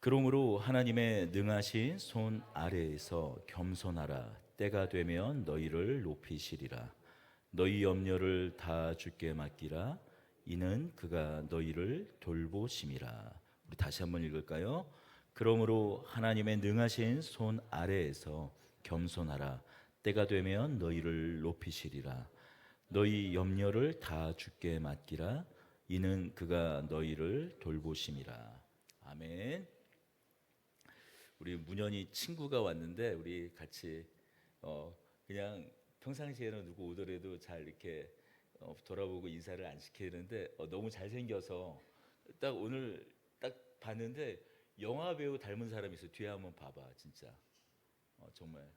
그러므로 하나님의 능하신 손 아래에서 겸손하라. 때가 되면 너희를 높이시리라. 너희 염려를 다 주께 맡기라. 이는 그가 너희를 돌보심이라. 우리 다시 한번 읽을까요? 그러므로 하나님의 능하신 손 아래에서 겸손하라. 때가 되면 너희를 높이시리라. 너희 염려를 다 주께 맡기라. 이는 그가 너희를 돌보심이라. 아멘. 우리 문현이 친구가 왔는데 우리 같이 그냥 평상시에는 누구 오더라도 잘 이렇게 돌아보고 인사를 안 시키는데 너무 잘생겨서 딱 오늘 딱 봤는데 영화 배우 닮은 사람이 있어. 뒤에 한번 봐봐. 진짜 정말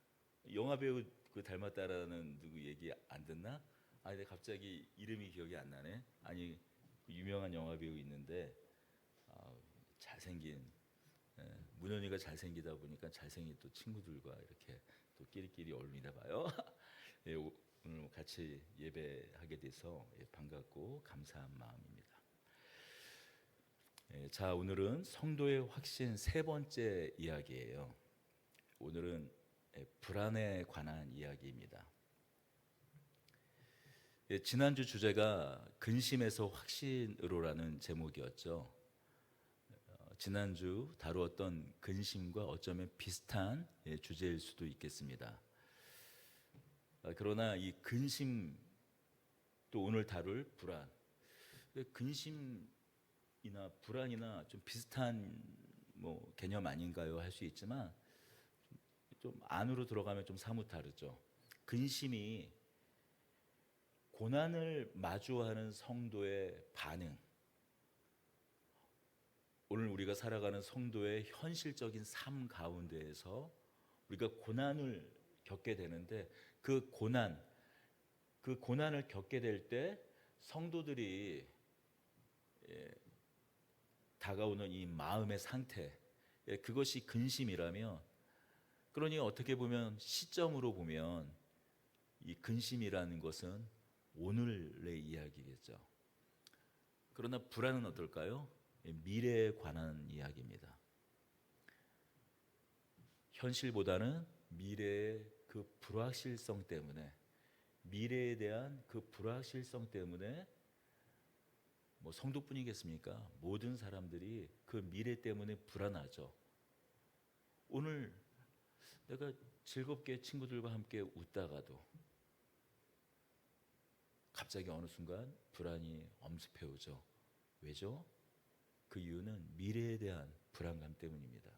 영화 배우 그 닮았다라는 누구 얘기 안 듣나? 아 근데 갑자기 이름이 기억이 안 나네. 아니 그 유명한 영화 배우 있는데 잘생긴, 문현이가 잘생기다 보니까 잘생긴 또 친구들과 이렇게 또 끼리끼리 어울리나 봐요. 예, 오늘 같이 예배하게 돼서 반갑고 감사한 마음입니다. 예, 자, 오늘은 성도의 확신 세 번째 이야기예요. 오늘은 불안에 관한 이야기입니다. 예, 지난주 주제가 근심에서 확신으로라는 제목이었죠. 지난주 다루었던 근심과 어쩌면 비슷한 주제일 수도 있겠습니다. 그러나 이 근심 또 오늘 다룰 불안, 근심이나 불안이나 좀 비슷한 뭐 개념 아닌가요? 할 수 있지만 좀 안으로 들어가면 좀 사뭇 다르죠. 근심이 고난을 마주하는 성도의 반응, 오늘 우리가 살아가는 성도의 현실적인 삶 가운데에서 우리가 고난을 겪게 되는데 그 고난을 겪게 될 때 성도들이 다가오는 이 마음의 상태, 그것이 근심이라면, 그러니 어떻게 보면 시점으로 보면 이 근심이라는 것은 오늘의 이야기겠죠. 그러나 불안은 어떨까요? 미래에 관한 이야기입니다. 현실보다는 미래의 그 불확실성 때문에, 미래에 대한 그 불확실성 때문에 뭐 성도뿐이겠습니까? 모든 사람들이 그 미래 때문에 불안하죠. 오늘 내가 즐겁게 친구들과 함께 웃다가도 갑자기 어느 순간 불안이 엄습해 오죠. 왜죠? 그 이유는 미래에 대한 불안감 때문입니다.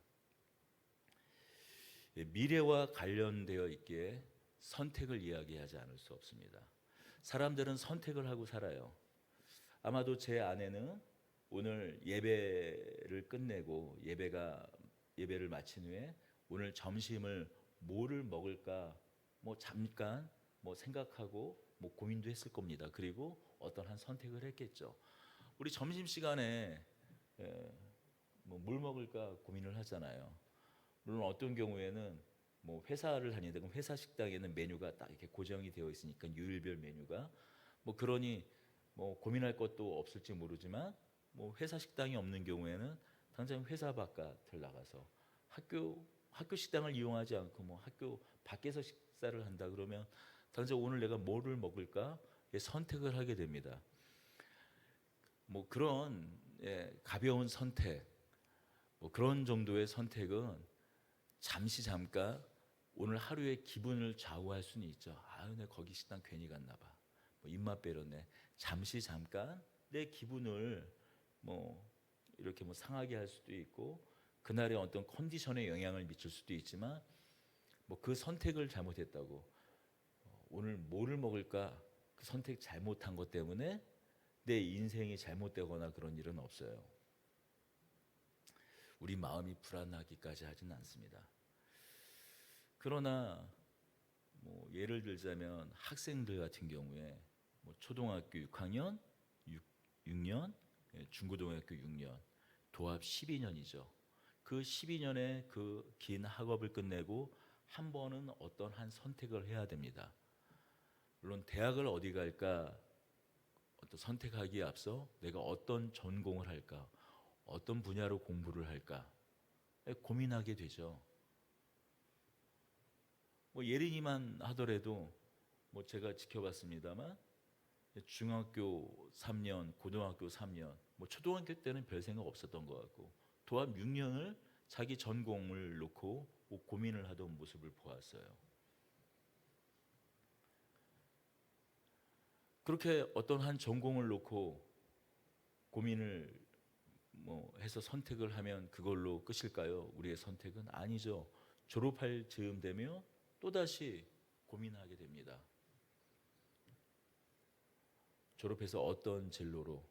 미래와 관련되어 있기에 선택을 이야기하지 않을 수 없습니다. 사람들은 선택을 하고 살아요. 아마도 제 아내는 오늘 예배를 끝내고 예배를 마친 후에 오늘 점심을 뭐를 먹을까 뭐 잠깐 뭐 생각하고 뭐 고민도 했을 겁니다. 그리고 어떤 한 선택을 했겠죠. 우리 점심 시간에 뭘 먹을까 고민을 하잖아요. 물론 어떤 경우에는 뭐 회사를 다니는데 그럼 회사 식당에는 메뉴가 딱 이렇게 고정이 되어 있으니까 요일별 메뉴가 뭐 그러니 뭐 고민할 것도 없을지 모르지만 뭐 회사 식당이 없는 경우에는 당장 회사 바깥을 나가서 학교 식당을 이용하지 않고 뭐 학교 밖에서 식사를 한다 그러면 당장 오늘 내가 뭐를 먹을까 선택을 하게 됩니다. 뭐 그런 가벼운 선택, 뭐 그런 정도의 선택은 잠깐 오늘 하루의 기분을 좌우할 수는 있죠. 아유, 내 거기 식당 괜히 갔나 봐. 뭐 입맛 빼렸네. 잠깐 내 기분을 뭐 이렇게 뭐 상하게 할 수도 있고 그날의 어떤 컨디션에 영향을 미칠 수도 있지만 뭐 그 선택을 잘못했다고 오늘 뭐를 먹을까 그 선택 잘못한 것 때문에 내 인생이 잘못되거나 그런 일은 없어요. 우리 마음이 불안하기까지 하지는 않습니다. 그러나 뭐 예를 들자면 학생들 같은 경우에 뭐 초등학교 6학년, 6년, 중고등학교 6년, 도합 12년이죠. 그 12년의 그 긴 학업을 끝내고 한 번은 어떤 한 선택을 해야 됩니다. 물론 대학을 어디 갈까 어떤 선택하기에 앞서 내가 어떤 전공을 할까, 어떤 분야로 공부를 할까, 고민하게 되죠. 뭐 예린이만 하더라도 뭐 제가 지켜봤습니다만 중학교 3년, 고등학교 3년, 뭐 초등학교 때는 별 생각 없었던 것 같고 도합 6년을 자기 전공을 놓고 고민을 하던 모습을 보았어요. 그렇게 어떤 한 전공을 놓고 고민을 뭐 해서 선택을 하면 그걸로 끝일까요? 우리의 선택은 아니죠. 졸업할 즈음 되면 또다시 고민하게 됩니다. 졸업해서 어떤 진로로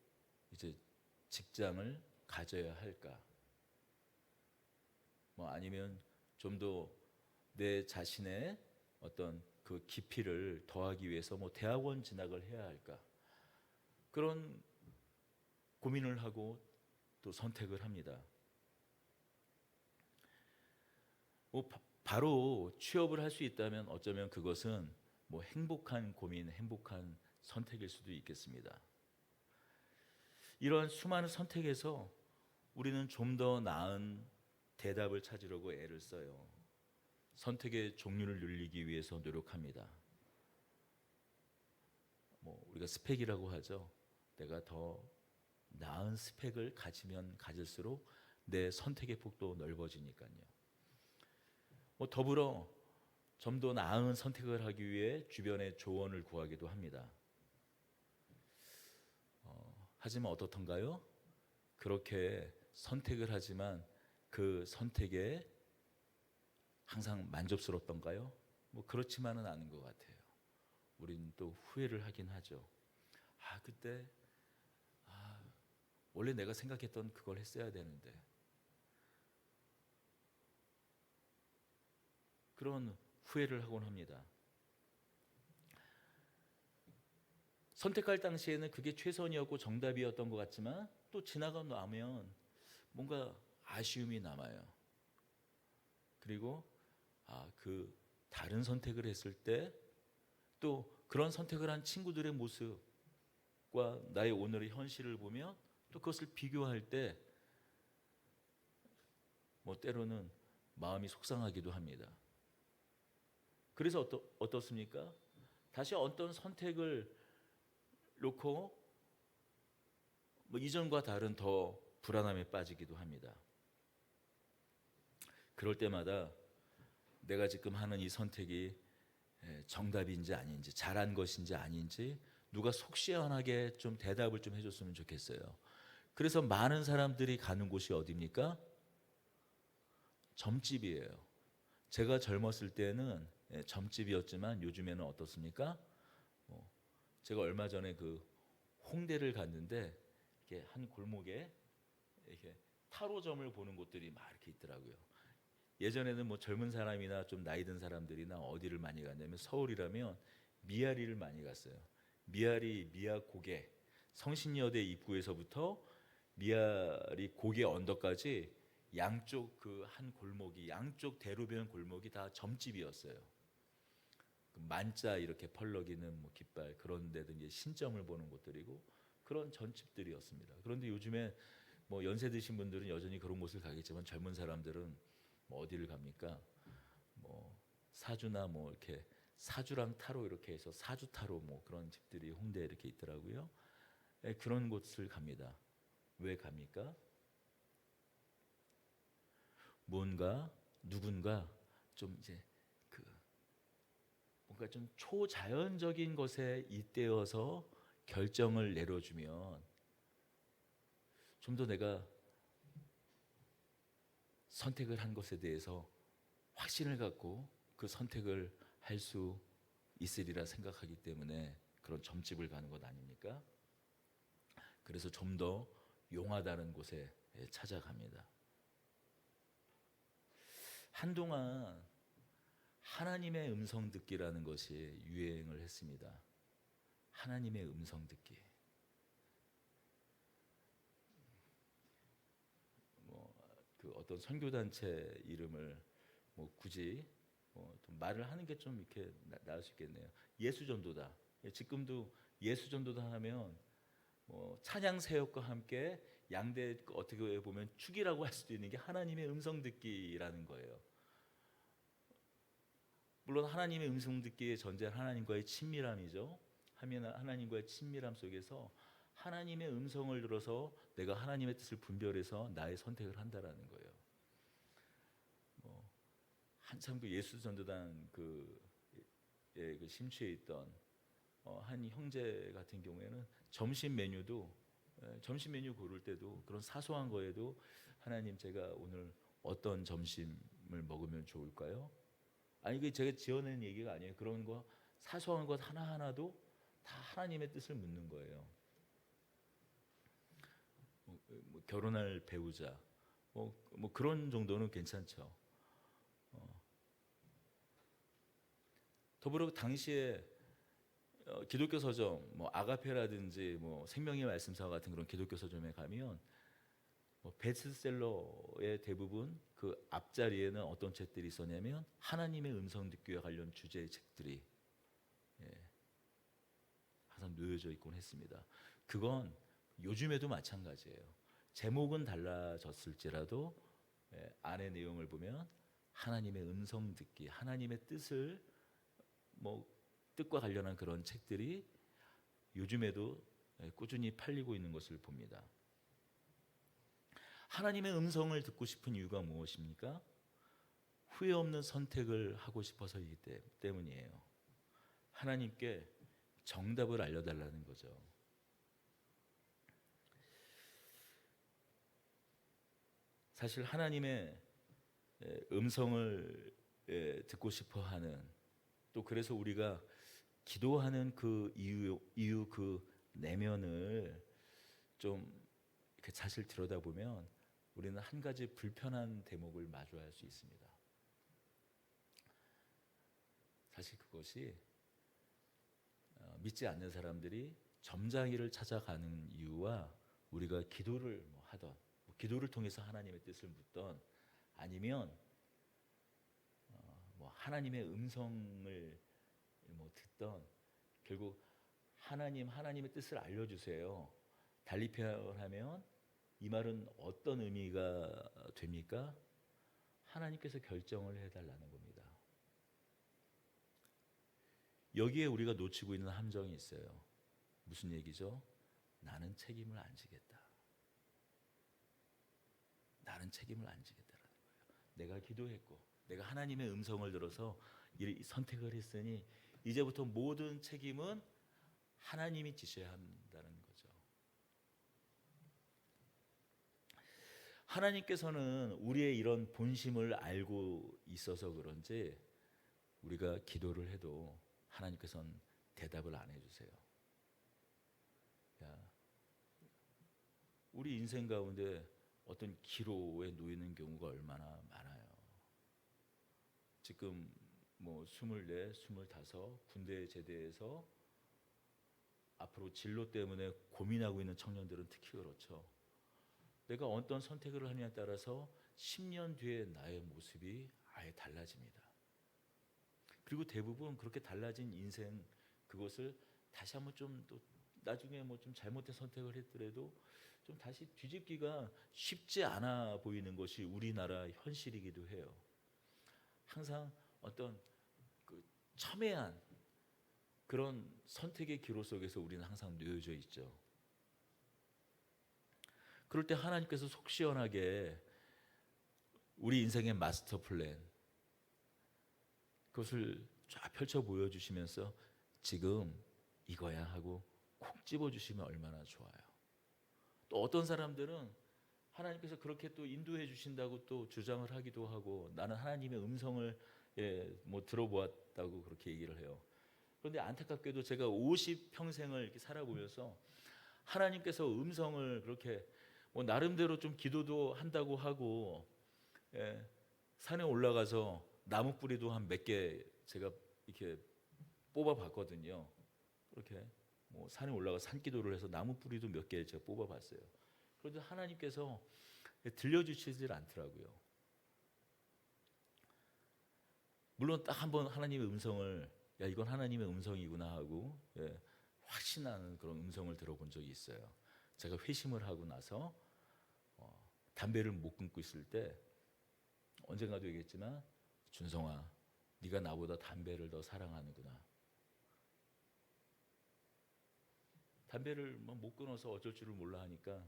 이제 직장을 가져야 할까? 뭐 아니면 좀 더 내 자신의 어떤 그 깊이를 더하기 위해서 뭐 대학원 진학을 해야 할까? 그런 고민을 하고 또 선택을 합니다. 뭐 바로 취업을 할 수 있다면 어쩌면 그것은 뭐 행복한 고민, 행복한 선택일 수도 있겠습니다. 이러한 수많은 선택에서 우리는 좀 더 나은 대답을 찾으려고 애를 써요. 선택의 종류를 늘리기 위해서 노력합니다. 뭐 우리가 스펙이라고 하죠. 내가 더 나은 스펙을 가지면 가질수록 내 선택의 폭도 넓어지니까요. 뭐 더불어 좀 더 나은 선택을 하기 위해 주변의 조언을 구하기도 합니다. 하지만 어떻던가요? 그렇게 선택을 하지만 그 선택에 항상 만족스럽던가요? 뭐 그렇지만은 않은 것 같아요. 우리는 또 후회를 하긴 하죠. 그때 원래 내가 생각했던 그걸 했어야 되는데. 그런 후회를 하곤 합니다. 선택할 당시에는 그게 최선이었고 정답이었던 것 같지만 또 지나고 나면 뭔가 아쉬움이 남아요. 그리고 그 다른 선택을 했을 때 또 그런 선택을 한 친구들의 모습과 나의 오늘의 현실을 보면 또 그것을 비교할 때 뭐 때로는 마음이 속상하기도 합니다. 그래서 어떻습니까? 다시 어떤 선택을 놓고 뭐 이전과 다른 더 불안함에 빠지기도 합니다. 그럴 때마다 내가 지금 하는 이 선택이 정답인지 아닌지, 잘한 것인지 아닌지 누가 속 시원하게 좀 대답을 좀 해줬으면 좋겠어요. 그래서 많은 사람들이 가는 곳이 어디입니까? 점집이에요. 제가 젊었을 때는 점집이었지만 요즘에는 어떻습니까? 제가 얼마 전에 그 홍대를 갔는데 이렇게 한 골목에 이렇게 타로점을 보는 곳들이 막 이렇게 있더라고요. 예전에는 뭐 젊은 사람이나 좀 나이 든 사람들이나 어디를 많이 갔냐면 서울이라면 미아리를 많이 갔어요. 미아리 미아고개 성신여대 입구에서부터 미아리 고개 언덕까지 양쪽 그 한 골목이 양쪽 대로변 골목이 다 점집이었어요. 그 만자 이렇게 펄럭이는 뭐 깃발 그런 데든지 신점을 보는 곳들이고 그런 전집들이었습니다. 그런데 요즘에 뭐 연세 드신 분들은 여전히 그런 곳을 가겠지만 젊은 사람들은 뭐 어디를 갑니까? 뭐 사주나 뭐 이렇게 사주랑 타로 이렇게 해서 사주 타로 뭐 그런 집들이 홍대에 이렇게 있더라고요. 그런 곳을 갑니다. 왜 갑니까? 뭔가 누군가 좀 이제 그 뭔가 좀 초자연적인 것에 잇대어서 결정을 내려주면 좀 더 내가 선택을 한 것에 대해서 확신을 갖고 그 선택을 할 수 있으리라 생각하기 때문에 그런 점집을 가는 것 아닙니까? 그래서 좀 더 용하다는 곳에 찾아갑니다. 한동안 하나님의 음성 듣기라는 것이 유행을 했습니다. 하나님의 음성 듣기. 그 어떤 선교단체 이름을 뭐 굳이 좀 말을 하는 게 좀 이렇게 나을 수 있겠네요. 예수전도다. 지금도 예수전도다 하면 찬양 사역과 함께 양대 어떻게 보면 축이라고 할 수도 있는 게 하나님의 음성 듣기라는 거예요. 물론 하나님의 음성 듣기의 전제는 하나님과의 친밀함이죠. 하나님과의 친밀함 속에서 하나님의 음성을 들어서 내가 하나님의 뜻을 분별해서 나의 선택을 한다라는 거예요. 한참 그 예수 전도단 그 심취해 있던 한 형제 같은 경우에는 점심 메뉴도 점심 메뉴 고를 때도 그런 사소한 거에도 하나님 제가 오늘 어떤 점심을 먹으면 좋을까요? 아니 이게 제가 지어낸 얘기가 아니에요. 그런 거 사소한 것 하나하나도 다 하나님의 뜻을 묻는 거예요. 결혼할 배우자 뭐 그런 정도는 괜찮죠. 더불어 당시에 기독교 서점, 뭐 아가페라든지 뭐 생명의 말씀사 같은 그런 기독교 서점에 가면 뭐 베스트셀러의 대부분 그 앞자리에는 어떤 책들이 있었냐면 하나님의 음성 듣기와 관련 주제의 책들이 항상 놓여져 있곤 했습니다. 그건 요즘에도 마찬가지예요. 제목은 달라졌을지라도 안의 내용을 보면 하나님의 음성 듣기, 하나님의 뜻을 뜻과 관련한 그런 책들이 요즘에도 꾸준히 팔리고 있는 것을 봅니다. 하나님의 음성을 듣고 싶은 이유가 무엇입니까? 후회 없는 선택을 하고 싶어서이기 때문이에요. 하나님께 정답을 알려달라는 거죠. 사실 하나님의 음성을 듣고 싶어하는, 또 그래서 우리가 기도하는 그 이유 그 내면을 좀 이렇게 사실 들여다보면 우리는 한 가지 불편한 대목을 마주할 수 있습니다. 사실 그것이 믿지 않는 사람들이 점장이를 찾아가는 이유와 우리가 기도를 하던, 기도를 통해서 하나님의 뜻을 묻던, 아니면 하나님의 음성을 듣던, 결국 하나님의 뜻을 알려주세요. 달리 표현하면 이 말은 어떤 의미가 됩니까? 하나님께서 결정을 해달라는 겁니다. 여기에 우리가 놓치고 있는 함정이 있어요. 무슨 얘기죠? 나는 책임을 안 지겠다. 나는 책임을 안 지겠다라는 거예요. 내가 기도했고 내가 하나님의 음성을 들어서 이 선택을 했으니 이제부터 모든 책임은 하나님이 지셔야 한다는 거죠. 하나님께서는 우리의 이런 본심을 알고 있어서 그런지 우리가 기도를 해도 하나님께서는 대답을 안 해주세요. 우리 인생 가운데 어떤 기로에 놓이는 경우가 얼마나 많아요. 지금 24, 25 군대 제대해서 앞으로 진로 때문에 고민하고 있는 청년들은 특히 그렇죠. 내가 어떤 선택을 하느냐에 따라서 10년 뒤에 나의 모습이 아예 달라집니다. 그리고 대부분 그렇게 달라진 인생, 그것을 다시 한번 또 나중에 좀 잘못된 선택을 했더라도 좀 다시 뒤집기가 쉽지 않아 보이는 것이 우리나라 현실이기도 해요. 항상 어떤 그 첨예한 그런 선택의 기로 속에서 우리는 항상 놓여져 있죠. 그럴 때 하나님께서 속 시원하게 우리 인생의 마스터 플랜, 그것을 쫙 펼쳐 보여주시면서 지금 이거야 하고 콕 집어주시면 얼마나 좋아요. 또 어떤 사람들은 하나님께서 그렇게 또 인도해 주신다고 또 주장을 하기도 하고, 나는 하나님의 음성을 들어보았다고 그렇게 얘기를 해요. 그런데 안타깝게도 제가 50평생을 이렇게 살아보면서 하나님께서 음성을 그렇게 나름대로 좀 기도도 한다고 하고, 산에 올라가서 나무 뿌리도 한 몇 개 제가 이렇게 뽑아봤거든요. 그렇게 산에 올라가 산기도를 해서 나무 뿌리도 몇 개 제가 뽑아봤어요. 그런데 하나님께서 들려주시질 않더라고요. 물론 딱 한 번 하나님의 음성을, 야 이건 하나님의 음성이구나 하고 확신하는 그런 음성을 들어본 적이 있어요. 제가 회심을 하고 나서 담배를 못 끊고 있을 때 언젠가도 얘기했지만 준성아, 네가 나보다 담배를 더 사랑하는구나. 담배를 못 끊어서 어쩔 줄을 몰라 하니까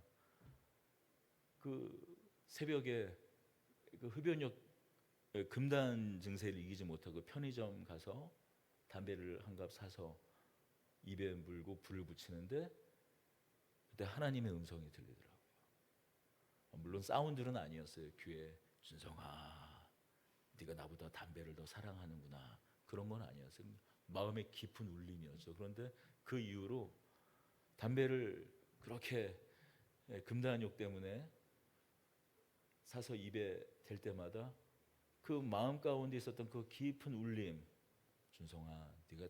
그 새벽에 그 흡연력 금단 증세를 이기지 못하고 편의점 가서 담배를 한 갑 사서 입에 물고 불을 붙이는데 그때 하나님의 음성이 들리더라고요. 물론 사운드는 아니었어요. 귀에 준성아, 네가 나보다 담배를 더 사랑하는구나. 그런 건 아니었어요. 마음의 깊은 울림이었죠. 그런데 그 이후로 담배를 그렇게 금단욕 때문에 사서 입에 댈 때마다 그 마음 가운데 있었던 그 깊은 울림, 준성아, 네가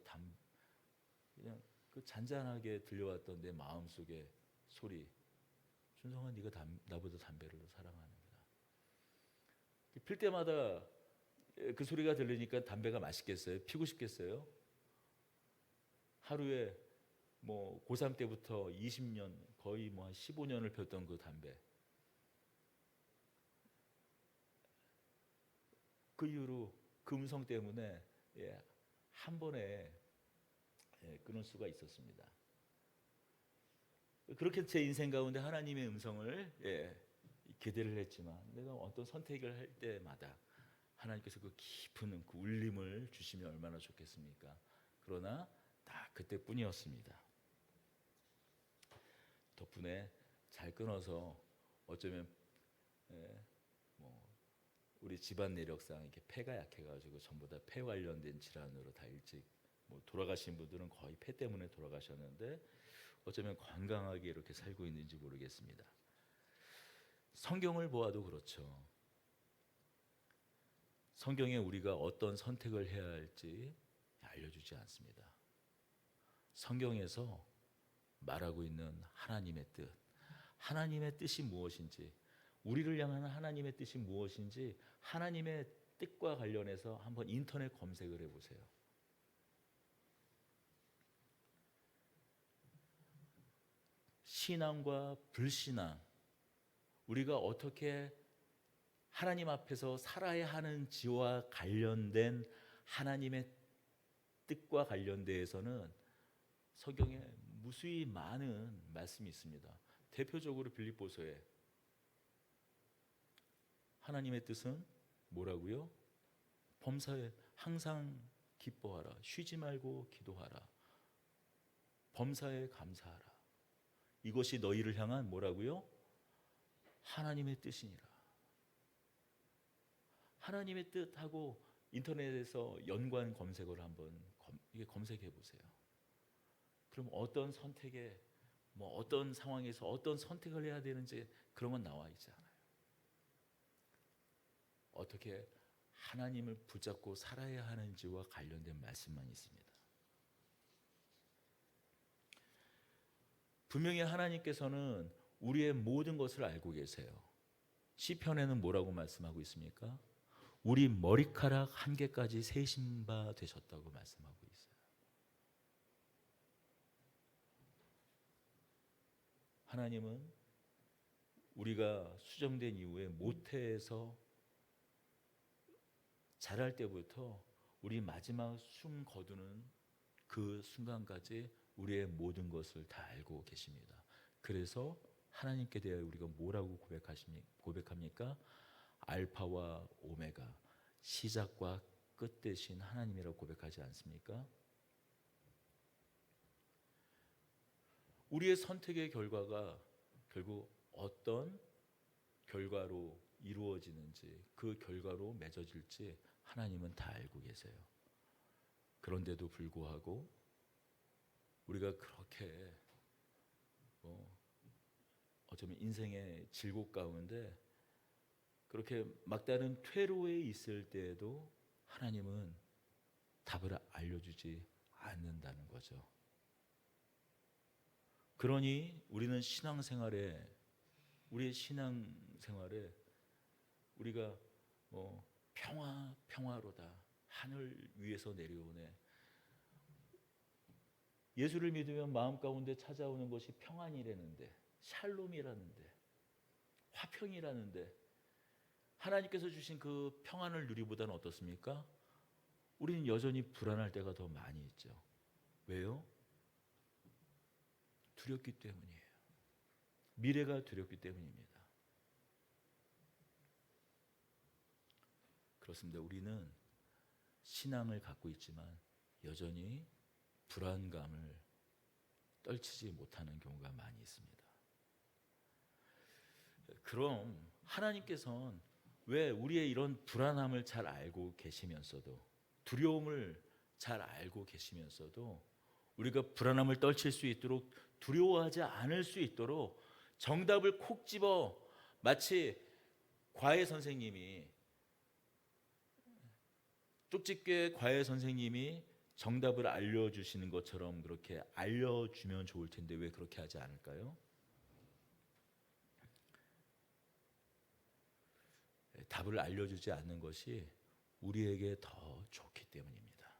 그냥 그 잔잔하게 들려왔던 내 마음 속의 소리, 준성아, 네가 나보다 담배를 더 사랑하는구나. 필 때마다 그 소리가 들리니까 담배가 맛있겠어요? 피고 싶겠어요? 하루에 고3 때부터 20년, 거의 한 15년을 폈던 그 담배. 그 이후로 그 음성 때문에 한 번에 끊을 수가 있었습니다. 그렇게 제 인생 가운데 하나님의 음성을 기대를 했지만 내가 어떤 선택을 할 때마다 하나님께서 그 깊은 그 울림을 주시면 얼마나 좋겠습니까? 그러나 딱 그때뿐이었습니다. 덕분에 잘 끊어서 어쩌면 우리 집안 내력상 이렇게 폐가 약해가지고 전부 다 폐 관련된 질환으로 다 일찍 돌아가신 분들은 거의 폐 때문에 돌아가셨는데 어쩌면 건강하게 이렇게 살고 있는지 모르겠습니다. 성경을 보아도 그렇죠. 성경에 우리가 어떤 선택을 해야 할지 알려주지 않습니다. 성경에서 말하고 있는 하나님의 뜻, 하나님의 뜻이 무엇인지, 우리를 향한 하나님의 뜻이 무엇인지 하나님의 뜻과 관련해서 한번 인터넷 검색을 해보세요. 신앙과 불신앙, 우리가 어떻게 하나님 앞에서 살아야 하는지와 관련된 하나님의 뜻과 관련돼서는 성경에 무수히 많은 말씀이 있습니다. 대표적으로 빌립보서에 하나님의 뜻은 뭐라고요? 범사에 항상 기뻐하라, 쉬지 말고 기도하라, 범사에 감사하라. 이것이 너희를 향한 뭐라고요? 하나님의 뜻이니라. 하나님의 뜻하고 인터넷에서 연관 검색어를 한번 검색해 보세요. 그럼 어떤 선택에 어떤 상황에서 어떤 선택을 해야 되는지 그런 건 나와 있지 않아요. 어떻게 하나님을 붙잡고 살아야 하는지와 관련된 말씀만 있습니다. 분명히 하나님께서는 우리의 모든 것을 알고 계세요. 시편에는 뭐라고 말씀하고 있습니까? 우리 머리카락 한 개까지 세신 바 되셨다고 말씀하고 있어요. 하나님은 우리가 수정된 이후에 모태에서 자랄 때부터 우리 마지막 숨 거두는 그 순간까지 우리의 모든 것을 다 알고 계십니다. 그래서 하나님께 대하여 우리가 뭐라고 고백합니까? 알파와 오메가, 시작과 끝 되신 하나님이라고 고백하지 않습니까? 우리의 선택의 결과가 결국 어떤 결과로 이루어지는지, 그 결과로 맺어질지 하나님은 다 알고 계세요. 그런데도 불구하고 우리가 그렇게 어쩌면 인생의 질곡 가운데 그렇게 막다른 퇴로에 있을 때에도 하나님은 답을 알려주지 않는다는 거죠. 그러니 우리는 우리의 신앙생활에 우리가 평화로다, 하늘 위에서 내려오네. 예수를 믿으면 마음 가운데 찾아오는 것이 평안이라는데, 샬롬이라는데, 화평이라는데 하나님께서 주신 그 평안을 누리보다는 어떻습니까? 우리는 여전히 불안할 때가 더 많이 있죠. 왜요? 두렵기 때문이에요. 미래가 두렵기 때문입니다. 그렇습니다. 우리는 신앙을 갖고 있지만 여전히 불안감을 떨치지 못하는 경우가 많이 있습니다. 그럼 하나님께서는 왜 우리의 이런 불안함을 잘 알고 계시면서도, 두려움을 잘 알고 계시면서도 우리가 불안함을 떨칠 수 있도록, 두려워하지 않을 수 있도록 정답을 콕 집어, 마치 과외 선생님이, 쪽집게 과외 선생님이 정답을 알려주시는 것처럼 그렇게 알려주면 좋을 텐데 왜 그렇게 하지 않을까요? 답을 알려주지 않는 것이 우리에게 더 좋기 때문입니다.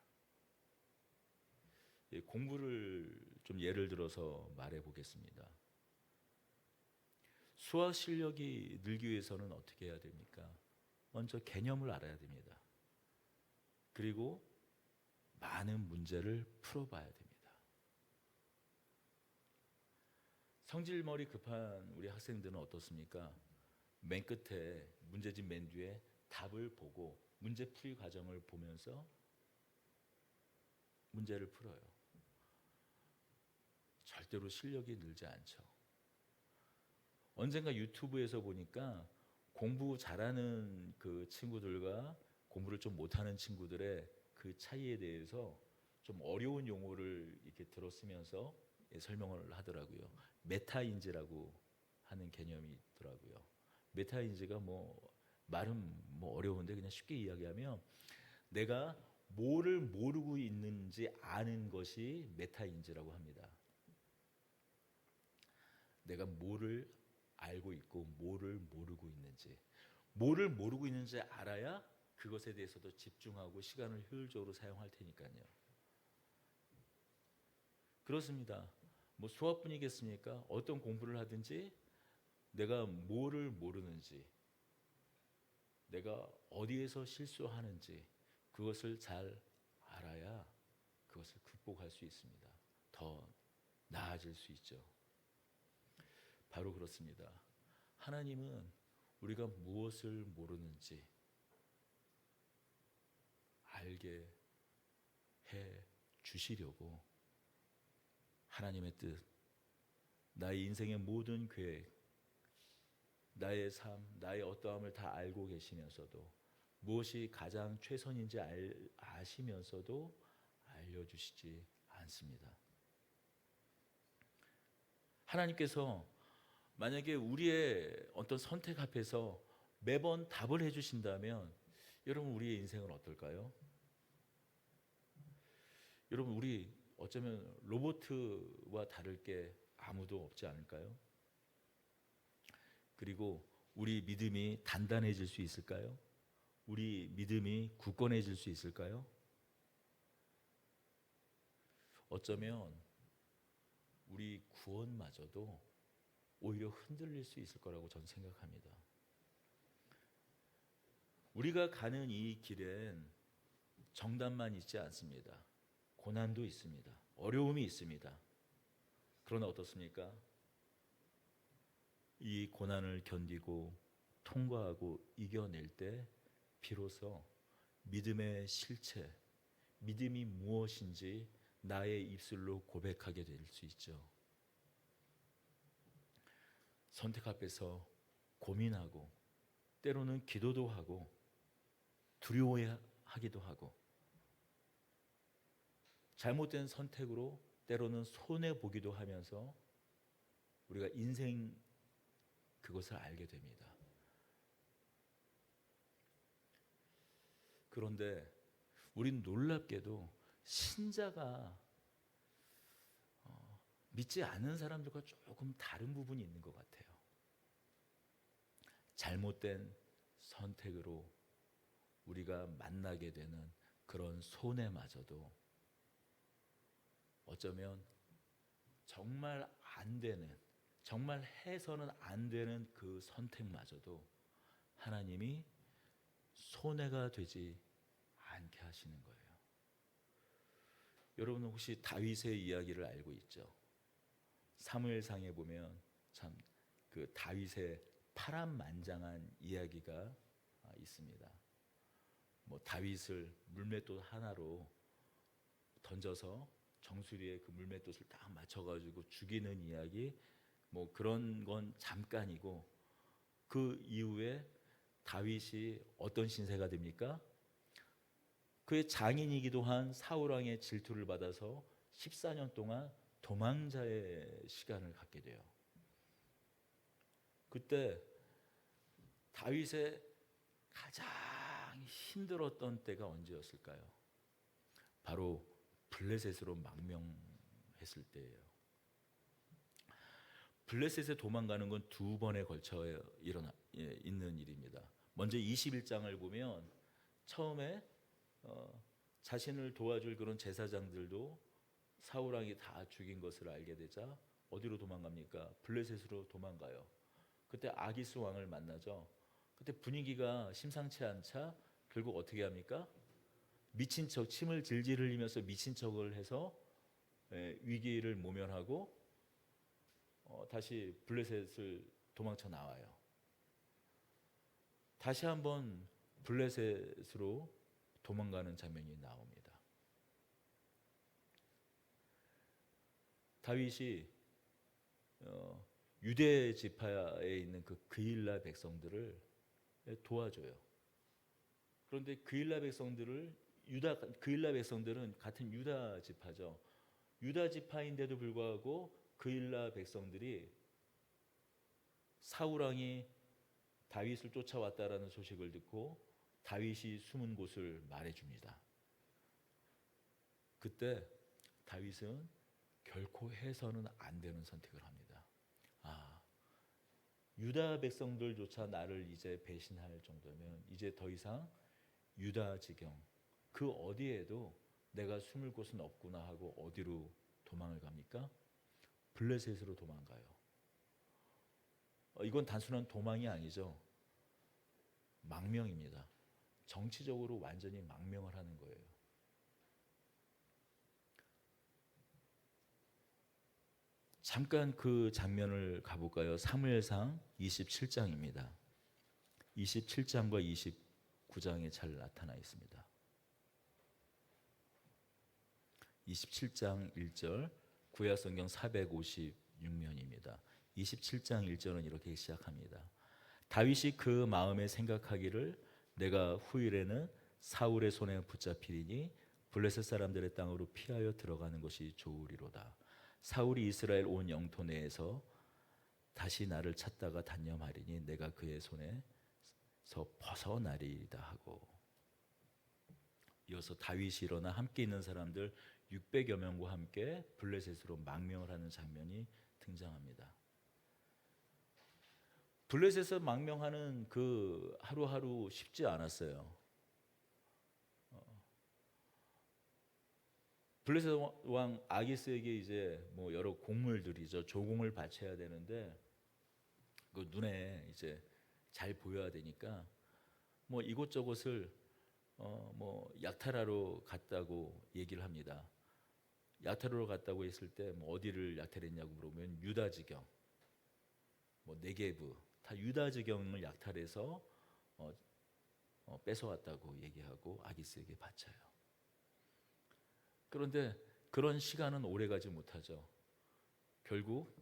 공부를 좀 예를 들어서 말해 보겠습니다. 수학 실력이 늘기 위해서는 어떻게 해야 됩니까? 먼저 개념을 알아야 됩니다. 그리고 많은 문제를 풀어봐야 됩니다. 성질머리 급한 우리 학생들은 어떻습니까? 맨 끝에 문제집 맨 뒤에 답을 보고 문제풀이 과정을 보면서 문제를 풀어요. 절대로 실력이 늘지 않죠. 언젠가 유튜브에서 보니까 공부 잘하는 그 친구들과 공부를 좀 못하는 친구들의 그 차이에 대해서 좀 어려운 용어를 이렇게 들었으면서 설명을 하더라고요. 메타인지라고 하는 개념이 있더라고요. 메타인지가 말은 어려운데 그냥 쉽게 이야기하면 내가 뭐를 모르고 있는지 아는 것이 메타인지라고 합니다. 내가 뭐를 알고 있고 뭐를 모르고 있는지, 뭐를 모르고 있는지 알아야 그것에 대해서도 집중하고 시간을 효율적으로 사용할 테니까요. 그렇습니다. 수학뿐이겠습니까? 어떤 공부를 하든지 내가 뭐를 모르는지, 내가 어디에서 실수하는지 그것을 잘 알아야 그것을 극복할 수 있습니다. 더 나아질 수 있죠. 바로 그렇습니다. 하나님은 우리가 무엇을 모르는지 알게 해 주시려고 하나님의 뜻, 나의 인생의 모든 계획, 나의 삶, 나의 어떠함을 다 알고 계시면서도 무엇이 가장 최선인지 아시면서도 알려주시지 않습니다. 하나님께서 만약에 우리의 어떤 선택 앞에서 매번 답을 해주신다면 여러분 우리의 인생은 어떨까요? 여러분 우리 어쩌면 로봇과 다를 게 아무도 없지 않을까요? 그리고 우리 믿음이 단단해질 수 있을까요? 우리 믿음이 굳건해질 수 있을까요? 어쩌면 우리 구원마저도 오히려 흔들릴 수 있을 거라고 저는 생각합니다. 우리가 가는 이 길엔 정답만 있지 않습니다. 고난도 있습니다. 어려움이 있습니다. 그러나 어떻습니까? 이 고난을 견디고 통과하고 이겨낼 때 비로소 믿음의 실체, 믿음이 무엇인지 나의 입술로 고백하게 될 수 있죠. 선택 앞에서 고민하고 때로는 기도도 하고 두려워하기도 하고 잘못된 선택으로 때로는 손해보기도 하면서 우리가 인생 그것을 알게 됩니다. 그런데 우린 놀랍게도 신자가 믿지 않는 사람들과 조금 다른 부분이 있는 것 같아요. 잘못된 선택으로 우리가 만나게 되는 그런 손해마저도 어쩌면 정말 안 되는, 정말 해서는 안 되는 그 선택마저도 하나님이 손해가 되지 않게 하시는 거예요. 여러분 혹시 다윗의 이야기를 알고 있죠? 사무엘상에 보면 참 그 다윗의 파란만장한 이야기가 있습니다. 뭐 다윗을 물맷돌 하나로 던져서 정수리에 그 물맷돌을 딱 맞춰가지고 죽이는 이야기, 뭐 그런 건 잠깐이고, 그 이후에 다윗이 어떤 신세가 됩니까? 그의 장인이기도 한 사울 왕의 질투를 받아서 14년 동안 도망자의 시간을 갖게 돼요. 그때 다윗의 가장 힘들었던 때가 언제였을까요? 바로 블레셋으로 망명했을 때예요. 블레셋에 도망가는 건 두 번에 걸쳐 있는 일입니다. 먼저 21장을 보면 처음에 자신을 도와줄 그런 제사장들도 사울 왕이 다 죽인 것을 알게 되자 어디로 도망갑니까? 블레셋으로 도망가요. 그때 아기스 왕을 만나죠. 그때 분위기가 심상치 않자 결국 어떻게 합니까? 미친 척, 침을 질질 흘리면서 미친 척을 해서 위기를 모면하고 다시 블레셋을 도망쳐 나와요. 다시 한번 블레셋으로 도망가는 장면이 나옵니다. 다윗이 유대 지파에 있는 그 그일라 백성들을 도와줘요. 그런데 그일라 백성들은 같은 유다 지파죠. 유다 지파인데도 불구하고 그일라 백성들이 사울 왕이 다윗을 쫓아왔다라는 소식을 듣고 다윗이 숨은 곳을 말해줍니다. 그때 다윗은 결코 해서는 안 되는 선택을 합니다. 유다 백성들조차 나를 이제 배신할 정도면 이제 더 이상 유다 지경 그 어디에도 내가 숨을 곳은 없구나 하고 어디로 도망을 갑니까? 블레셋으로 도망가요. 이건 단순한 도망이 아니죠. 망명입니다. 정치적으로 완전히 망명을 하는 거예요. 잠깐 그 장면을 가볼까요? 사무엘상 27장입니다. 27장과 29장에 잘 나타나 있습니다. 27장 1절, 구약성경 456면입니다. 27장 1절은 이렇게 시작합니다. 다윗이 그 마음에 생각하기를 내가 후일에는 사울의 손에 붙잡히리니 블레셋 사람들의 땅으로 피하여 들어가는 것이 좋으리로다. 사울이 이스라엘 온 영토 내에서 다시 나를 찾다가 단념하리니 내가 그의 손에서 벗어나리이다 하고, 이어서 다윗이 일어나 함께 있는 사람들 600여 명과 함께 블레셋으로 망명을 하는 장면이 등장합니다. 블레셋에서 망명하는 그 하루하루 쉽지 않았어요. 블레셋 왕 아기스에게 이제 뭐 여러 곡물들이죠. 조공을 바쳐야 되는데 그 눈에 이제 잘 보여야 되니까 뭐 이곳저곳을 뭐 약탈하러 갔다고 얘기를 합니다. 약탈하러 갔다고 했을 때 뭐 어디를 약탈했냐고 물으면 유다 지경, 뭐 네게브 다 유다 지경을 약탈해서 뺏어왔다고 얘기하고 아기스에게 바쳐요. 그런데 그런 시간은 오래가지 못하죠. 결국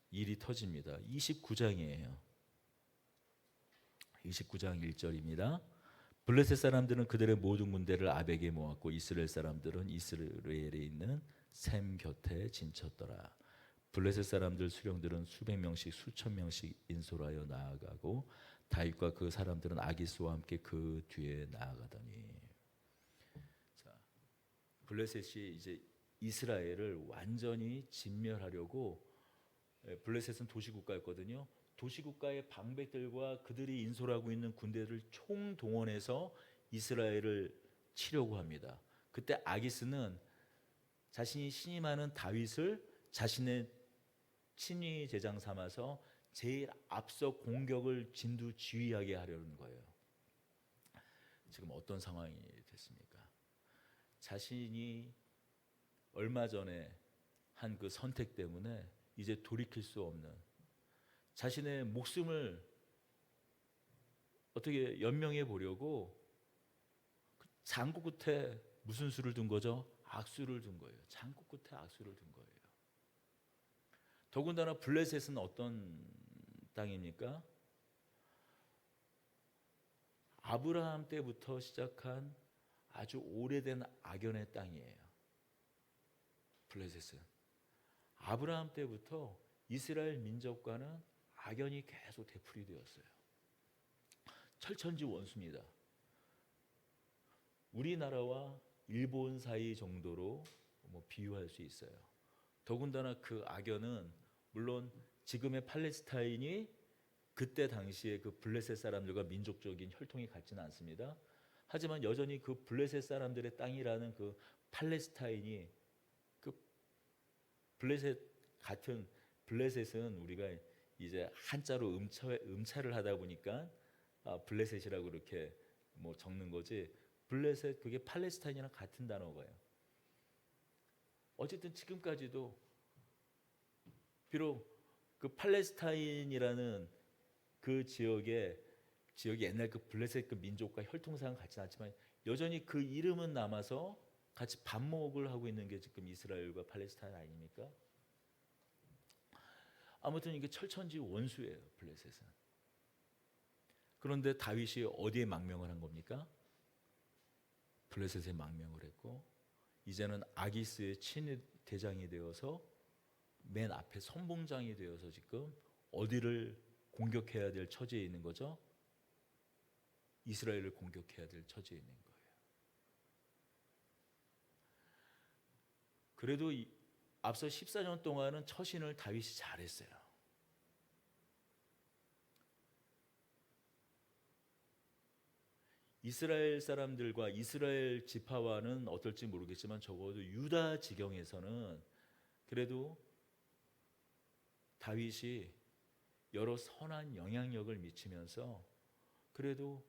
일이 터집니다. 29장이에요. 29장 1절입니다. 블레셋 사람들은 그들의 모든 군대를 아벡에 모았고 이스라엘 사람들은 이스라엘에 있는 셈 곁에 진쳤더라. 블레셋 사람들 수령들은 수백 명씩 수천 명씩 인솔하여 나아가고 다윗과 그 사람들은 아기스와 함께 그 뒤에 나아가더니, 자, 블레셋이 이제 이스라엘을 완전히 진멸하려고, 블레셋은 도시국가였거든요. 도시국가의 방백들과 그들이 인솔하고 있는 군대를 총동원해서 이스라엘을 치려고 합니다. 그때 아기스는 자신이 신임하는 다윗을 자신의 친위 제장 삼아서 제일 앞서 공격을 진두지휘하게 하려는 거예요. 지금 어떤 상황이 됐습니까? 자신이 얼마 전에 한 그 선택 때문에 이제 돌이킬 수 없는, 자신의 목숨을 어떻게 연명해 보려고 장구 끝에 무슨 수를 둔 거죠? 악수를 둔 거예요. 장구 끝에 악수를 둔 거예요. 더군다나 블레셋은 어떤 땅입니까? 아브라함 때부터 시작한 아주 오래된 악연의 땅이에요. 블레셋은 아브라함 때부터 이스라엘 민족과는 악연이 계속 되풀이되었어요. 철천지 원수입니다. 우리나라와 일본 사이 정도로 비유할 수 있어요. 더군다나 그 악연은 물론 지금의 팔레스타인이 그때 당시에 그 블레셋 사람들과 민족적인 혈통이 같지는 않습니다. 하지만 여전히 그 블레셋 사람들의 땅이라는 그 팔레스타인이, 그 블레셋 같은, 블레셋은 우리가 이제 한자로 음차를 하다 보니까 블레셋이라고 이렇게 적는 거지, 블레셋 그게 팔레스타인이랑 같은 단어가요. 어쨌든 지금까지도 비록 그 팔레스타인이라는 그 지역이 옛날 그 블레셋 그 민족과 혈통상은 같지 않지만 여전히 그 이름은 남아서 같이 반목을 하고 있는 게 지금 이스라엘과 팔레스타인 아닙니까? 아무튼 이게 철천지 원수예요, 블레셋은. 그런데 다윗이 어디에 망명을 한 겁니까? 블레셋에 망명을 했고, 이제는 아기스의 친위 대장이 되어서 맨 앞에 선봉장이 되어서 지금 어디를 공격해야 될 처지에 있는 거죠? 이스라엘을 공격해야 될 처지에 있는 거예요. 그래도 앞서 14년 동안은 처신을 다윗이 잘했어요. 이스라엘 사람들과 이스라엘 지파와는 어떨지 모르겠지만 적어도 유다 지경에서는 그래도 다윗이 여러 선한 영향력을 미치면서 그래도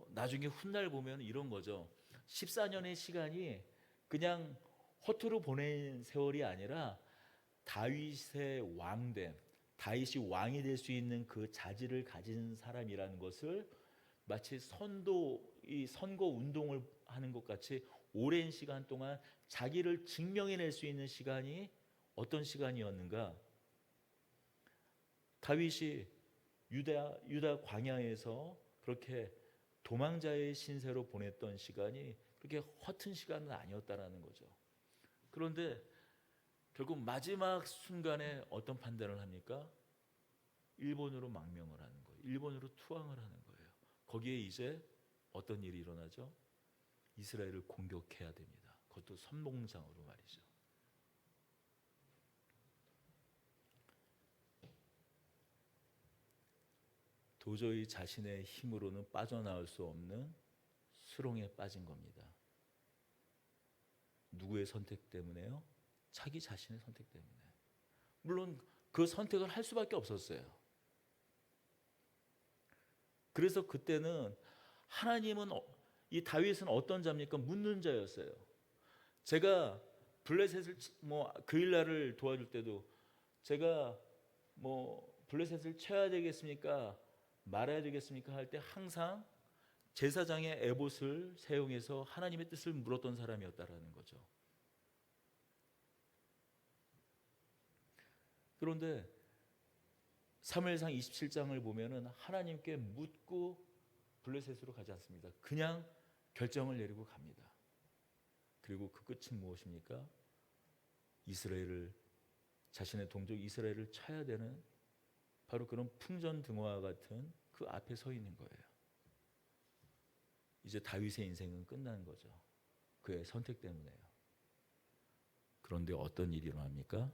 나중에 훗날 보면 이런 거죠. 14년의 시간이 그냥 허투루 보낸 세월이 아니라 다윗의 왕됨, 다윗이 왕이 될 수 있는 그 자질을 가진 사람이라는 것을 마치 선거 운동을 하는 것 같이 오랜 시간 동안 자기를 증명해낼 수 있는 시간이 어떤 시간이었는가? 다윗이 유다 광야에서 그렇게 도망자의 신세로 보냈던 시간이 그렇게 허튼 시간은 아니었다라는 거죠. 그런데 결국 마지막 순간에 어떤 판단을 합니까? 일본으로 망명을 하는 거예요. 일본으로 투항을 하는 거예요. 거기에 이제 어떤 일이 일어나죠? 이스라엘을 공격해야 됩니다. 그것도 선봉장으로 말이죠. 도저히 자신의 힘으로는 빠져나올 수 없는 수렁에 빠진 겁니다. 누구의 선택 때문에요? 자기 자신의 선택 때문에. 물론 그 선택을 할 수밖에 없었어요. 그래서 그때는 하나님은, 이 다윗은 어떤 자입니까? 묻는 자였어요. 제가 블레셋을 그일라를 도와줄 때도 제가 블레셋을 쳐야 되겠습니까? 말아야 되겠습니까? 할 때 항상 제사장의 에봇을 사용해서 하나님의 뜻을 물었던 사람이었다라는 거죠. 그런데 사무엘상 27장을 보면은 하나님께 묻고 블레셋으로 가지 않습니다. 그냥 결정을 내리고 갑니다. 그리고 그 끝은 무엇입니까? 이스라엘을, 자신의 동족 이스라엘을 쳐야 되는 바로 그런 풍전등화와 같은 그 앞에 서 있는 거예요. 이제 다윗의 인생은 끝난 거죠. 그의 선택 때문에요. 그런데 어떤 일이 일어납니까?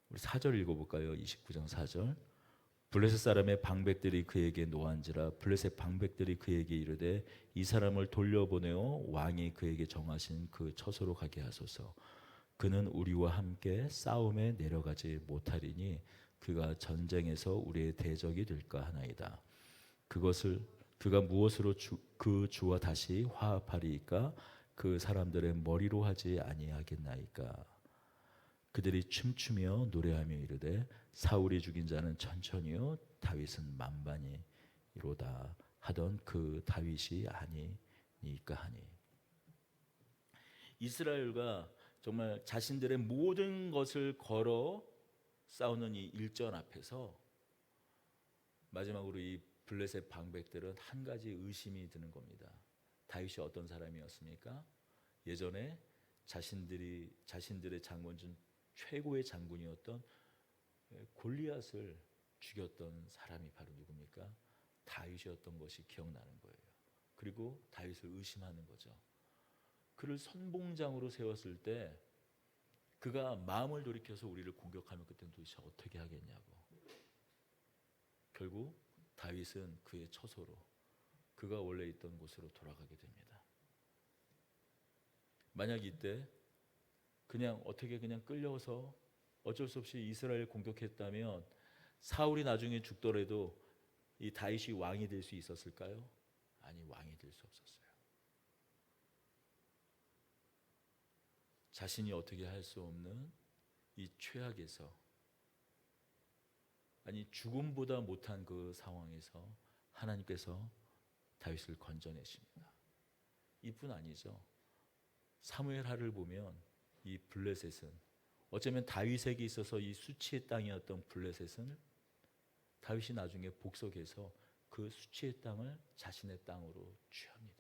우리 4절 읽어볼까요? 29장 4절. 블레셋 사람의 방백들이 그에게 노한지라 블레셋 방백들이 그에게 이르되 이 사람을 돌려보내어 왕이 그에게 정하신 그 처소로 가게 하소서. 그는 우리와 함께 싸움에 내려가지 못하리니 그가 전쟁에서 우리의 대적이 될까 하나이다. 그것을 그가 무엇으로 그 주와 다시 화합하리이까? 그 사람들의 머리로 하지 아니하겠나이까? 그들이 춤추며 노래하며 이르되 사울이 죽인 자는 천천히요 다윗은 만반이로다 하던 그 다윗이 아니니까 하니. 이스라엘과 정말 자신들의 모든 것을 걸어 싸우는 이 일전 앞에서 마지막으로 이 블레셋 방백들은 한 가지 의심이 드는 겁니다. 다윗이 어떤 사람이었습니까? 예전에 자신들의 장군 중 최고의 장군이었던 골리앗을 죽였던 사람이 바로 누굽니까? 다윗이었던 것이 기억나는 거예요. 그리고 다윗을 의심하는 거죠. 그를 선봉장으로 세웠을 때 그가 마음을 돌이켜서 우리를 공격하면 그때는 도대체 어떻게 하겠냐고. 결국 다윗은 그의 처소로, 그가 원래 있던 곳으로 돌아가게 됩니다. 만약 이때 그냥 어떻게 그냥 끌려서 어쩔 수 없이 이스라엘 공격했다면 사울이 나중에 죽더라도 이 다윗이 왕이 될 수 있었을까요? 아니, 왕이 될 수 없었어요. 자신이 어떻게 할 수 없는 이 최악에서, 아니 죽음보다 못한 그 상황에서 하나님께서 다윗을 건져내십니다. 이뿐 아니죠. 사무엘하를 보면 이 블레셋은 어쩌면 다윗에게 있어서 이 수치의 땅이었던 블레셋은 다윗이 나중에 복속해서 그 수치의 땅을 자신의 땅으로 취합니다.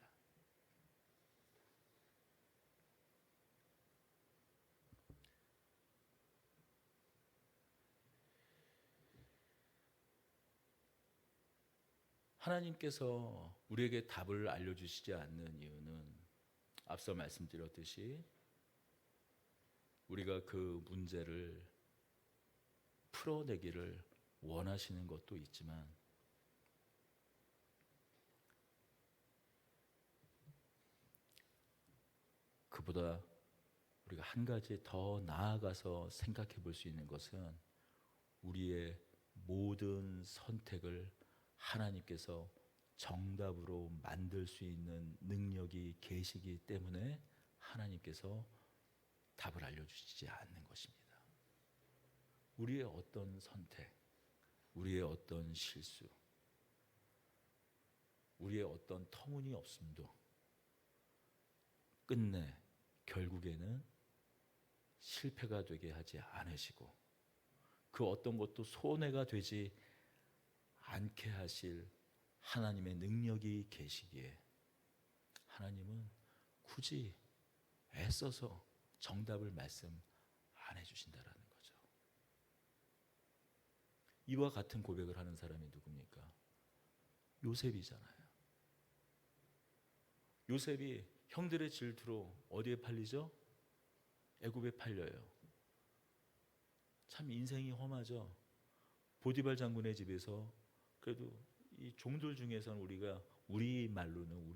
하나님께서 우리에게 답을 알려주시지 않는 이유는 앞서 말씀드렸듯이 우리가 그 문제를 풀어내기를 원하시는 것도 있지만 그보다 우리가 한 가지 더 나아가서 생각해 볼 수 있는 것은 우리의 모든 선택을 하나님께서 정답으로 만들 수 있는 능력이 계시기 때문에 하나님께서 답을 알려주시지 않는 것입니다. 우리의 어떤 선택, 우리의 어떤 실수, 우리의 어떤 터무니없음도 끝내 결국에는 실패가 되게 하지 않으시고 그 어떤 것도 손해가 되지 않게 하실 하나님의 능력이 계시기에 하나님은 굳이 애써서 정답을 말씀 안 해주신다라는 거죠. 이와 같은 고백을 하는 사람이 누굽니까? 요셉이잖아요. 요셉이 형들의 질투로 어디에 팔리죠? 애굽에 팔려요. 참 인생이 험하죠. 보디발 장군의 집에서 그래도 이 종들 중에서는 우리가 우리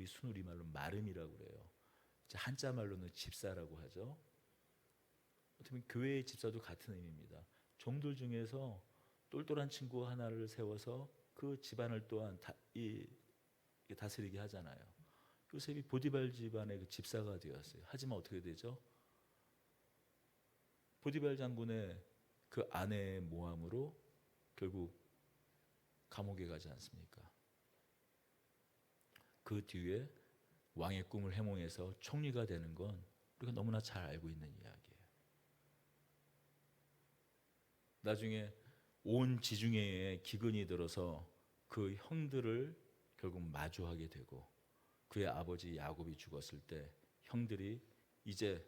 순우리 말로 마름이라고 그래요. 한자 말로는 집사라고 하죠. 어떻게 보면 교회의 집사도 같은 의미입니다. 종들 중에서 똘똘한 친구 하나를 세워서 그 집안을 또한 다스리게 하잖아요. 요셉이 보디발 집안의 그 집사가 되었어요. 하지만 어떻게 되죠? 보디발 장군의 그 아내의 모함으로 결국 감옥에 가지 않습니까? 그 뒤에 왕의 꿈을 해몽해서 총리가 되는 건 우리가 너무나 잘 알고 있는 이야기예요. 나중에 온 지중해에 기근이 들어서 그 형들을 결국 마주하게 되고 그의 아버지 야곱이 죽었을 때 형들이 이제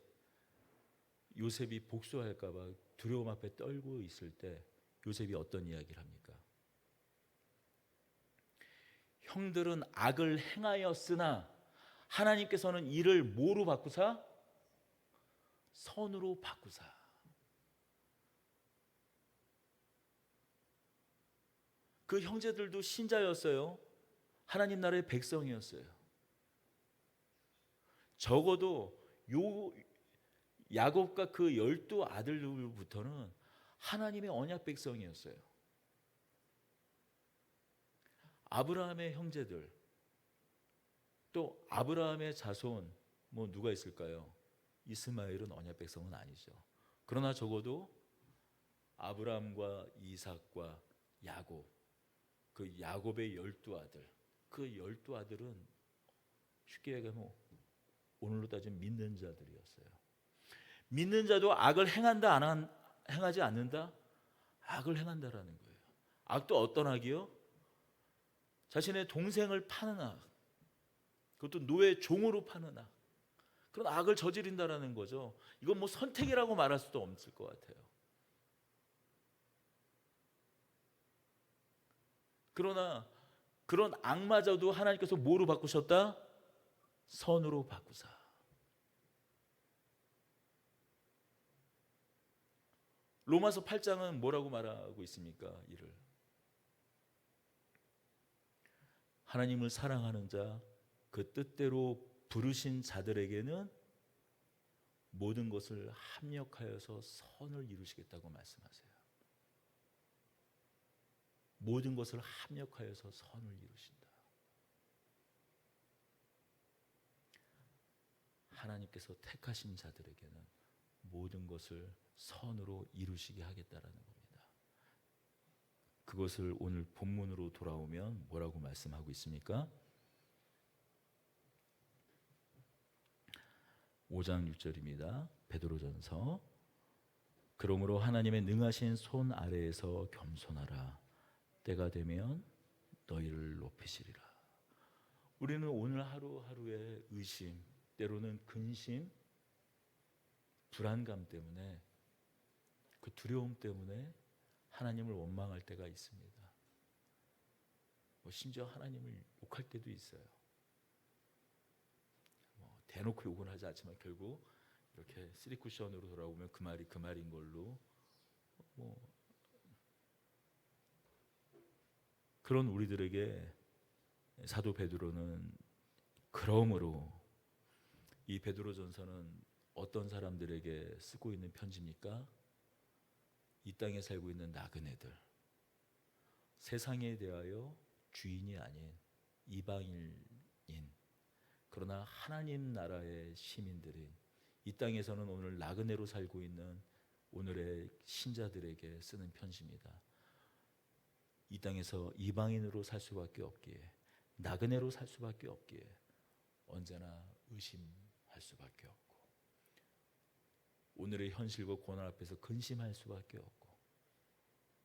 요셉이 복수할까 봐 두려움 앞에 떨고 있을 때 요셉이 어떤 이야기를 합니까? 형들은 악을 행하였으나 하나님께서는 이를 뭐로 바꾸사? 선으로 바꾸사. 그 형제들도 신자였어요. 하나님 나라의 백성이었어요. 적어도 야곱과 그 12아들들부터는 하나님의 언약 백성이었어요. 아브라함의 형제들, 또 아브라함의 자손, 뭐 누가 있을까요? 이스마엘은 언약 백성은 아니죠. 그러나 적어도 아브라함과 이삭과 야곱, 그 야곱의 12아들, 그 12아들은 쉽게 얘기하면 오늘로 따지면 믿는 자들이었어요. 믿는 자도 악을 행하지 않는다? 악을 행한다라는 거예요. 악도 어떤 악이요? 자신의 동생을 파는 악, 그것도 노예 종으로 파는 악, 그런 악을 저지른다라는 거죠. 이건 뭐 선택이라고 말할 수도 없을 것 같아요. 그러나 그런 악마저도 하나님께서 뭐로 바꾸셨다? 선으로 바꾸사. 로마서 8장은 뭐라고 말하고 있습니까? 이를 하나님을 사랑하는 자, 그 뜻대로 부르신 자들에게는 모든 것을 합력하여서 선을 이루시겠다고 말씀하세요. 모든 것을 합력하여서 선을 이루신다. 하나님께서 택하신 자들에게는 모든 것을 선으로 이루시게 하겠다라는 겁니다. 그것을 오늘 본문으로 돌아오면 뭐라고 말씀하고 있습니까? 5장 6절입니다. 베드로전서. 그러므로 하나님의 능하신 손 아래에서 겸손하라. 때가 되면 너희를 높이시리라. 우리는 오늘 하루하루의 의심, 때로는 근심, 불안감 때문에, 그 두려움 때문에 하나님을 원망할 때가 있습니다. 심지어 하나님을 욕할 때도 있어요. 대놓고 욕은 하지 않지만 결국 이렇게 3쿠션으로 돌아오면 그 말이 그 말인 걸로, 그런 우리들에게 사도 베드로는, 그러므로, 이 베드로전서는 어떤 사람들에게 쓰고 있는 편지입니까? 이 땅에 살고 있는 나그네들, 세상에 대하여 주인이 아닌 이방인인, 그러나 하나님 나라의 시민들인, 이 땅에서는 오늘 나그네로 살고 있는 오늘의 신자들에게 쓰는 편지입니다. 이 땅에서 이방인으로 살 수밖에 없기에, 나그네로 살 수밖에 없기에 언제나 의심할 수밖에 없고, 오늘의 현실과 고난 앞에서 근심할 수밖에 없고,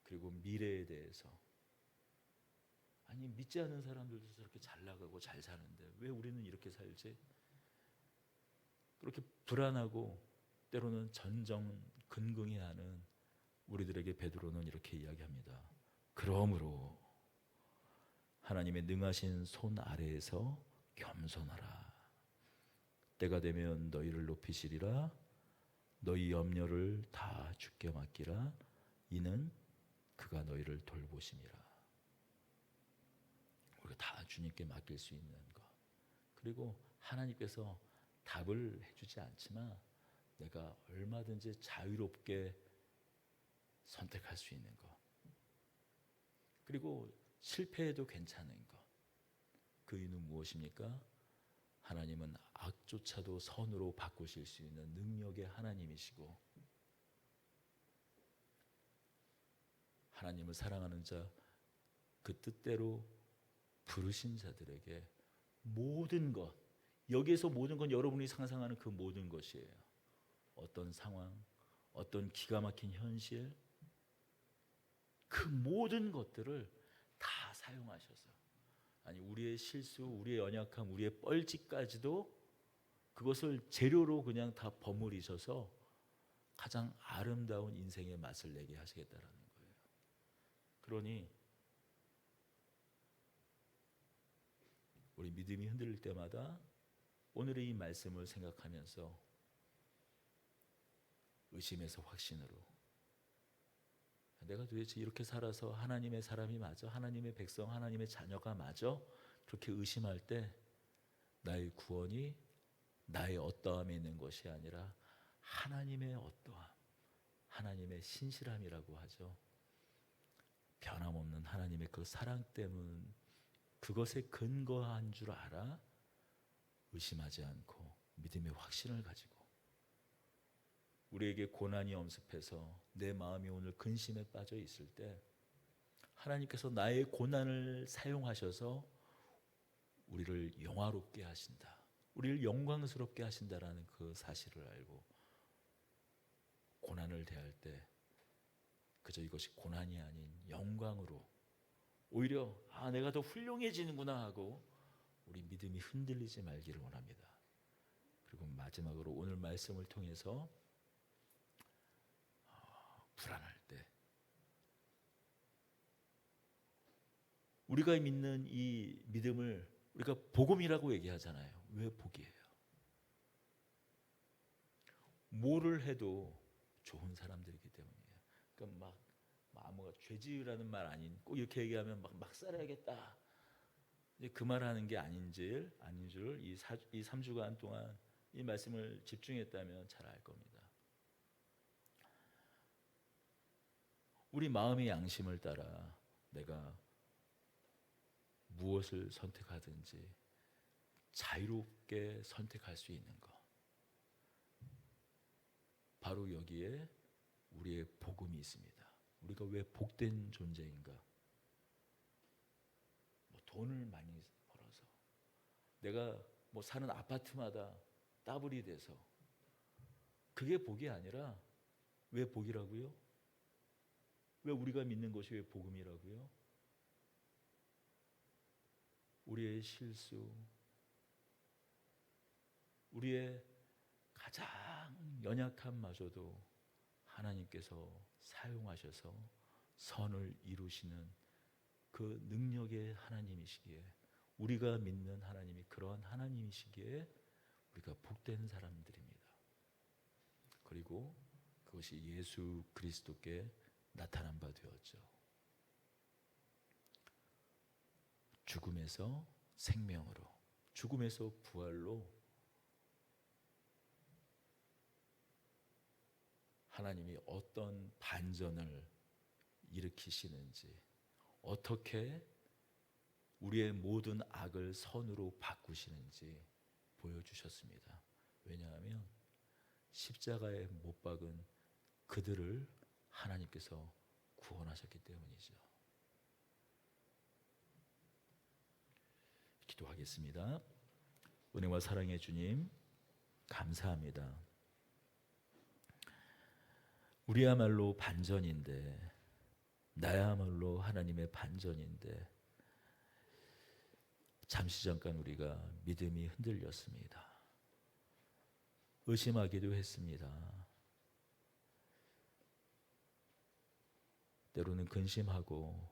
그리고 미래에 대해서, 아니 믿지 않는 사람들도 저렇게 잘 나가고 잘 사는데 왜 우리는 이렇게 살지? 그렇게 불안하고 때로는 전전긍긍해하는 우리들에게 베드로는 이렇게 이야기합니다. 그러므로 하나님의 능하신 손 아래에서 겸손하라. 때가 되면 너희를 높이시리라. 너희 염려를 다 주께 맡기라. 이는 그가 너희를 돌보심이라. 우리가 다 주님께 맡길 수 있는 것, 그리고 하나님께서 답을 해주지 않지만 내가 얼마든지 자유롭게 선택할 수 있는 것, 그리고 실패해도 괜찮은 것. 그 이유는 무엇입니까? 하나님은 악조차도 선으로 바꾸실 수 있는 능력의 하나님이시고, 하나님을 사랑하는 자, 그 뜻대로 부르신 자들에게 모든 것, 여기에서 모든 건 여러분이 상상하는 그 모든 것이에요. 어떤 상황, 어떤 기가 막힌 현실, 그 모든 것들을 다 사용하셔서, 아니 우리의 실수, 우리의 연약함, 우리의 뻘짓까지도 그것을 재료로 그냥 다 버무리셔서 가장 아름다운 인생의 맛을 내게 하시겠다라는 거예요. 그러니 우리 믿음이 흔들릴 때마다 오늘의 이 말씀을 생각하면서 의심에서 확신으로, 내가 도대체 이렇게 살아서 하나님의 사람이 맞아? 하나님의 백성, 하나님의 자녀가 맞아? 그렇게 의심할 때 나의 구원이 나의 어떠함에 있는 것이 아니라 하나님의 어떠함, 하나님의 신실함이라고 하죠. 변함없는 하나님의 그 사랑 때문 그것에 근거한 줄 알아 의심하지 않고 믿음의 확신을 가지고 우리에게 고난이 엄습해서 내 마음이 오늘 근심에 빠져 있을 때 하나님께서 나의 고난을 사용하셔서 우리를 영화롭게 하신다. 우리를 영광스럽게 하신다라는 그 사실을 알고 고난을 대할 때 그저 이것이 고난이 아닌 영광으로 오히려 내가 더 훌륭해지는구나 하고 우리 믿음이 흔들리지 말기를 원합니다. 그리고 마지막으로 오늘 말씀을 통해서 불안할 때 우리가 믿는 이 믿음을 우리가 복음이라고 얘기하잖아요. 왜 복이에요? 뭐를 해도 좋은 사람들이기 때문이에요. 그러니까 막 아무가 죄지으라는 말 아닌 꼭 이렇게 얘기하면 막 살아야겠다. 그 말하는 게 아닌 줄 이 3주간 동안 이 말씀을 집중했다면 잘 알 겁니다. 우리 마음의 양심을 따라 내가 무엇을 선택하든지 자유롭게 선택할 수 있는 것. 바로 여기에 우리의 복음이 있습니다. 우리가 왜 복된 존재인가? 돈을 많이 벌어서 내가 사는 아파트마다 따블이 돼서 그게 복이 아니라 왜 복이라고요? 왜 우리가 믿는 것이 왜 복음이라고요? 우리의 실수, 우리의 가장 연약함마저도 하나님께서 사용하셔서 선을 이루시는 그 능력의 하나님이시기에 우리가 믿는 하나님이 그러한 하나님이시기에 우리가 복된 사람들입니다. 그리고 그것이 예수 그리스도께 나타난 바 되었죠. 죽음에서 생명으로, 죽음에서 부활로 하나님이 어떤 반전을 일으키시는지, 어떻게 우리의 모든 악을 선으로 바꾸시는지 보여주셨습니다. 왜냐하면 십자가에 못 박은 그들을 하나님께서 구원하셨기 때문이죠. 기도하겠습니다. 은혜와 사랑의 주님, 감사합니다. 우리야말로 반전인데, 나야말로 하나님의 반전인데 잠시 잠깐 우리가 믿음이 흔들렸습니다. 의심하기도 했습니다. 때로는 근심하고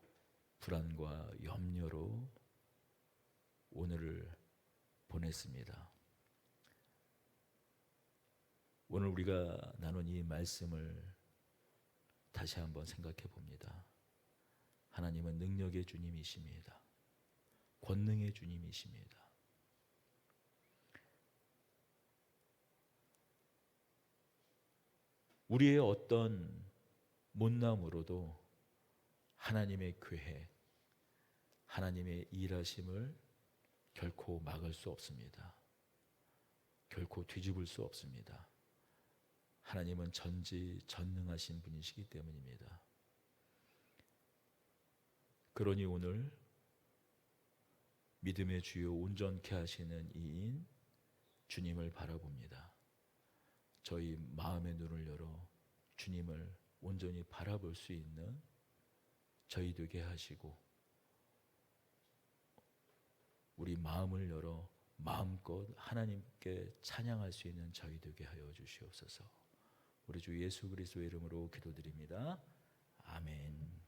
불안과 염려로 오늘을 보냈습니다. 오늘 우리가 나눈 이 말씀을 다시 한번 생각해 봅니다. 하나님은 능력의 주님이십니다. 권능의 주님이십니다. 우리의 어떤 못남으로도 하나님의 궤해, 하나님의 일하심을 결코 막을 수 없습니다. 결코 뒤집을 수 없습니다. 하나님은 전지전능하신 분이시기 때문입니다. 그러니 오늘 믿음의 주요 온전케 하시는 이인 주님을 바라봅니다. 저희 마음의 눈을 열어 주님을 온전히 바라볼 수 있는 저희 되게 하시고 우리 마음을 열어 마음껏 하나님께 찬양할 수 있는 저희 되게 하여 주시옵소서. 우리 주 예수 그리스도의 이름으로 기도드립니다. 아멘.